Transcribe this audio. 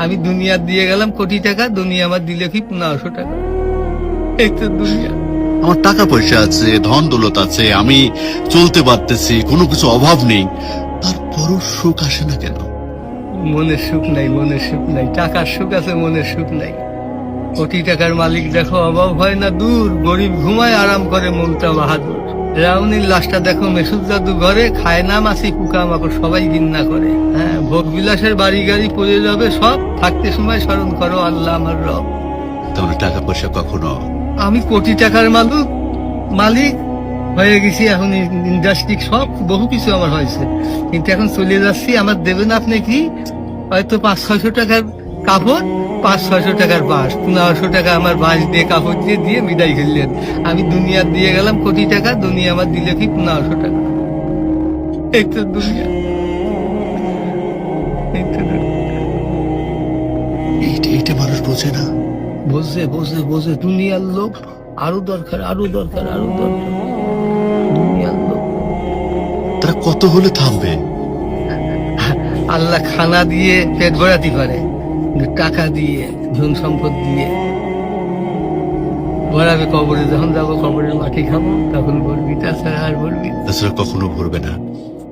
আমি দুনিয়া দিয়ে গেলাম কোটি টাকা, দুনিয়া আমার দিলে কি 1500 টাকা। এই তো দুনিয়া। আমার টাকা পয়সা আছে, ধন দৌলত আছে, আমি চলতে পারতেছি, কোনো কিছু অভাব নেই, তারপরও সুখ আসে না কেন? মনের সুখ নাই, মনের সুখ নাই। টাকার সুখ আছে, মনের সুখ নাই। কোটি টাকার মালিক দেখো অভাব হয় না দূর, গরিব ঘুমায় আরাম করে মনটা বাহাদুর। রাউনির লাশটা দেখো মেসুদ দাদু ঘরে, খায় না মাছি পোকা মাকড় সবাই ঘিন্না করে। হ্যাঁ, ভোগ বিলাসের বাড়ি গাড়ি পড়ে যাবে সব, থাকতে সময় স্মরণ করো আল্লাহ আমার রব। তাহলে টাকা পয়সা কখনো আমি কোটি টাকার মালিক হয়ে গেছি, এখন ইন্ডাস্ট্রি সব বহু কিছু আমার হয়েছে, কিন্তু এখন চলে যাচ্ছি। আমার দেবেন আপনি কি হয়তো 500-600 টাকার কাপড়, 500-600 টাকার বাঁশ, 1500 টাকা আমার বাঁশ দিয়ে কাপড় দিয়ে বিদায় ফেললেন। আমি দুনিয়া দিয়ে গেলাম কোটি টাকা, দুনিয়া আমার দিলে কি 1500 টাকা। এই তো দুনিয়া, এই তো দুনিয়া। এইটা মানুষ বোঝে না। বোঝে বোঝে বোঝে, দুনিয়ার লোক আরো দরকার, আরো দরকার, আরো দরকার। দুনিয়ার লোক তারা কত হলে থামবে? আল্লাহ খানা দিয়ে পেট ভরাতে পারে, কিন্তু টাকা দিয়ে, ধন সম্পদ দিয়ে ভরাবে কবরে। যখন যাবো কবরের মাটি খাবো, তখন বলবি, তাছাড়া আর বলবি। তাছাড়া কখনো ভরবে না।